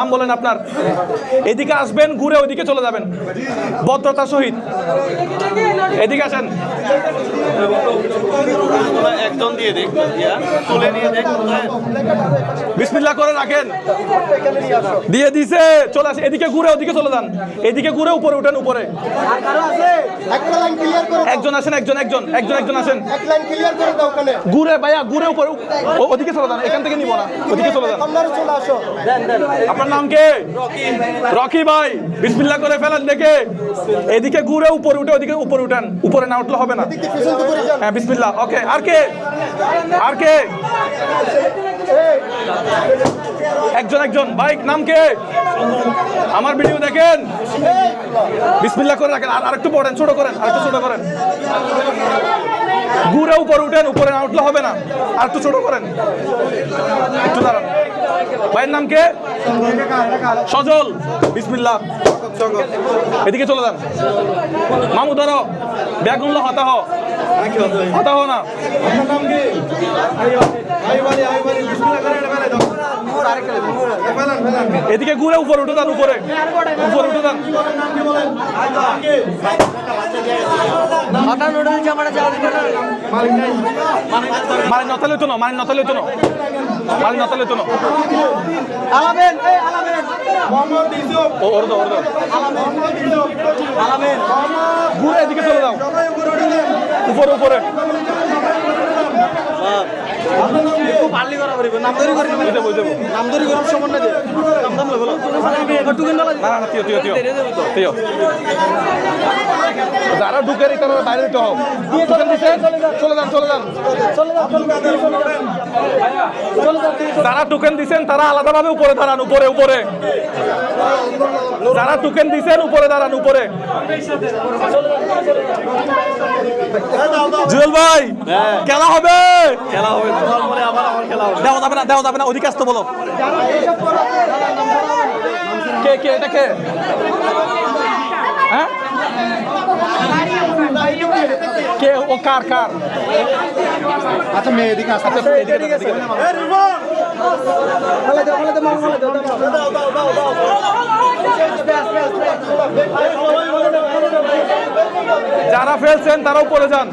নাম বলেন আপনার। এদিকে আসবেন, ঘুরে ওইদিকে চলে যাবেন ভদ্রতার সহিত। এদিকে আসেন। একজন দিয়ে দেখ, তুলে নিয়ে দেখ। বিসমিল্লাহ করে রাখেন। দিয়ে দিছে, চলে আসে। এদিকে ঘুরে ওদিকে চলে যান। এদিকে ঘুরে উপরে উঠেন, উপরে একজন আসেন, একজন আসেন। ঘুরে ভাইয়া, ঘুরে উপরে ওদিকে চলে যান। এখান থেকে নিব না, ওদিকে চলে যান। আপনার নাম কে? রকি ভাই। বিসমিল্লাহ করে ফেলেন দেখে। এদিকে ঘুরে উপরে উঠে ওদিকে উপরে উঠান। উপরে না উঠলে হবে না। হ্যাঁ বিসমিল্লাহ। ওকে, আর কে? আর কে? একজন ভাই, নাম কে? আমার ভিডিও দেখেন। বিসমিল্লাহ করে রাখেন। আর একটু পড়েন, ছোট করেন, আর একটু ছোট করেন। ঘুরে উপরে উঠেন, উপরে না উঠলে হবে না। আর একটু ছোট করেন, একটু দাঁড়ান। ভাইয়ের নাম কে? সজল। বিসমিল্লাহ। এদিকে চলে যান। মামু ধরো, ব্যাগুন লো, হতা হো না। এদিকে ঘুরে উপরে উঠে যান, উপরে উঠে যান। মারি নতালে তো ঘুরে এদিকে চলে যাও, উপরে যারা ঢুকে তারা বাইরে দিতে হোক। চলে যান। যারা টোকেন দিচ্ছেন তারা আলাদাভাবে উপরে দাঁড়ান, উপরে। যারা টোকেন দিচ্ছেন উপরে দাঁড়ান, উপরে। জুয়েল ভাই, খেলা হবে। দেওয়া যাবে না। ওদিকে আসতে বলো। কে এটা কে? হ্যাঁ, কে? ও কার? আচ্ছা মেয়ে এদিকে আসতে। যারা ফেলছেন তারা উপরে যান।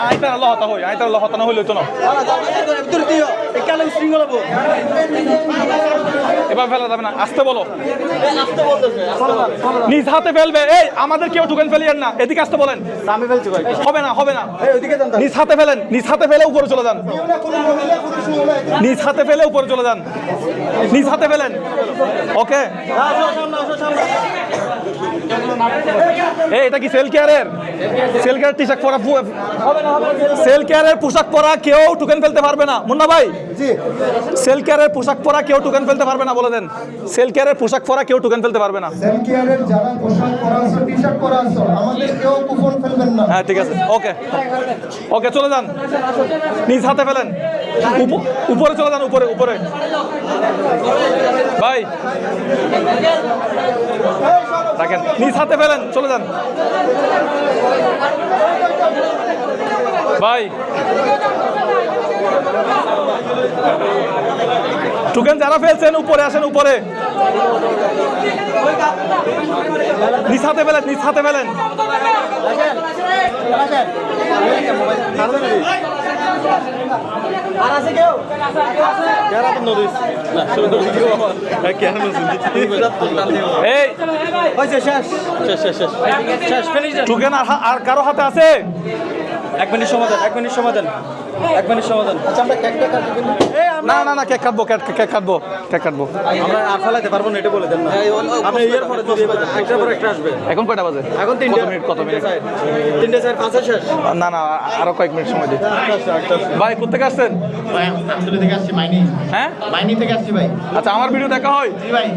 আইতার আল্লাহ হতা না হইলে তো না। এবার ফেলা যাবে না, আসতে বলো। নিজ হাতে ফেলবে। এই আমাদের কেউ টোকেন ফেলিয়েন না, এদিকে আসতে বলেন। হবে না। নিজ হাতে ফেলে উপরে চলে যান। নিজ হাতে ফেলে উপরে চলে যান। নিজ হাতে ফেলেন। ওকে। এটা কি সেল কেয়ারের টি-শার্ট পরা? সেল কেয়ারের পোশাক পরা কেউ টোকেন ফেলতে পারবে না। মুন্না ভাই, সেল কেয়ারের পোশাক পরা কেউ টোকেন ফেলতে পারবে না, বলে দেন। সেল কেয়ারের পোশাক পরা কেউ টোকেন ফেলতে পারবে না। সেল কেয়ারের যারা পোশাক পরা আছে, টি-শার্ট পরা আছে, আমাদের কেউ কুপন ফেলবেন না। হ্যাঁ ঠিক আছে। ওকে, চলে যান। নিজ হাতে ফেলেন। উপরে চলে যান, উপরে। ভাই রাখেন, নিজ হাতে ফেলেন, চলে যান। ভাই টোকেন যারা ফেলছেন উপরে আসেন, উপরে। নিজ হাতে ফেলেন। টোকেন আর কারো হাতে আছে? 1 মিনিট সমাধান। আচ্ছা, আমরা কেকটা কাটবো না, কেক কাটবো। আমরা আর ফেলাতে পারবো না, এটা বলে দেন না। আপনি এর পরে যদি একটার পর একটা আসবে। এখন কয়টা বাজে? এখন 3 কত মিনিট? 3টে 4 5 শেষ। না, আরো কয়েক মিনিট সময় দিই। ভাই কোথেকে আসছেন? আমতলী থেকে আসছি, মাইনি। হ্যাঁ, মাইনি থেকে আসছি ভাই। আচ্ছা, আমার ভিডিও দেখা হয়? জি ভাই।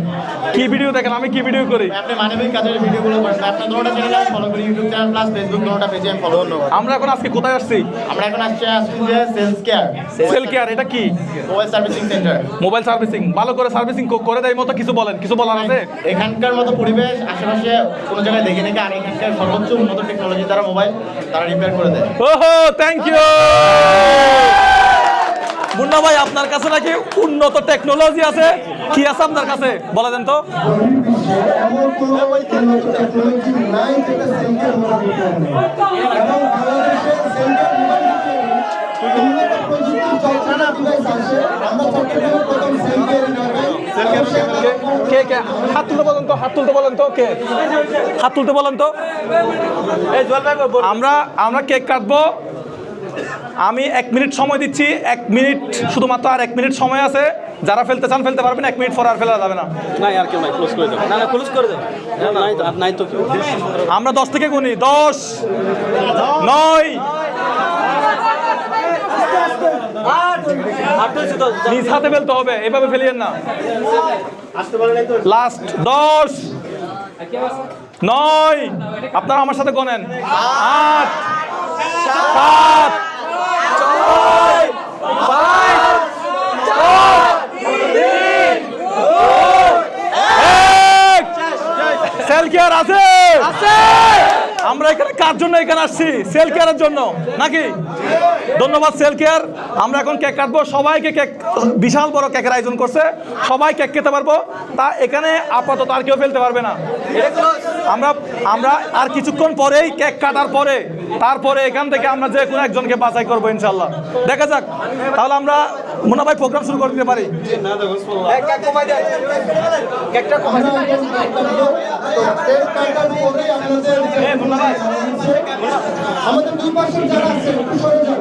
কি ভিডিও দেখেন? আমি কি ভিডিও করি? আপনি মানবিক কাজের ভিডিওগুলো করেন। আপনার দুটোটা চ্যানেল ফলো করি, ইউটিউব চ্যানেল প্লাস ফেসবুক দুটোটা পেজে আমি ফলো করব। আমরা এখন আজকে কোথায় আসছি? আমরা এখন আসছি যে সেলস কেয়ার। সেল কেয়ার এটা কি? Mobile servicing centre. Mobile servicing ভালো করে সার্ভিসিং করে দেয় মতো কিছু বলেন, কিছু বলার আছে? এখানকার মতো পরিবেশ আশেপাশে কোনো জায়গায় দেখে নাকি, আর এখানকার সর্বোচ্চ উন্নত টেকনোলজি দ্বারা মোবাইল তারা রিপেয়ার করে দেয়। ওহো, থ্যাংক ইউ। মুন্না ভাই, আপনার কাছে নাকি উন্নত টেকনোলজি আছে? কি আছে আপনার কাছে বলে দেন তো। কে কে হাত তুলতে বলেন তো, হাত তুলতে বলেন তো, কে হাত তুলতে বলেন তো। আমরা কেক কাটবো। আমি 1 মিনিট সময় দিচ্ছি, 1 মিনিট শুধুমাত্র, আর 1 মিনিট সময় আছে। যারা ফেলতে চান ফেলতে পারবেন, 1 মিনিট পর আর ফেলা যাবে না। নাই আর কেউ নাই, ক্লোজ করে দাও। না ক্লোজ করে দাও। নাই তো, আর নাই তো কেউ। আমরা 10 থেকে গুনি, 10, 9, নিজ হাতে ফেলতে হবে, এভাবে ফেলিয়েন না। লাস্ট 10, 9, আপনারা আমার সাথে গোনেন। 8, 7, 6, 5, 4, 3, 2, 1। সেল কেয়ার আছে? আমরা এখানে কার জন্য এখানে আসছি? সেল কেয়ারের জন্য নাকি? ধন্যবাদ সেল কেয়ার। আমরা এখন কেক কাটবো। সবাইকে কেক, বিশাল বড় কেকের আয়োজন করছে, সবাই কেক খেতে পারবো। তা এখানে আপাতত আর কেউ ফেলতে পারবে না। আমরা আর কিছুক্ষণ পরেই কেক কাটার পরে, তারপরে এখান থেকে আমরা যে কোনো একজনকে বাছাই করবো ইনশাল্লাহ। দেখা যাক। তাহলে আমরা মুন্না ভাই প্রোগ্রাম শুরু করে দিতে পারি। আমাদের দুই পাশের যারা আছে একটু সরে যান।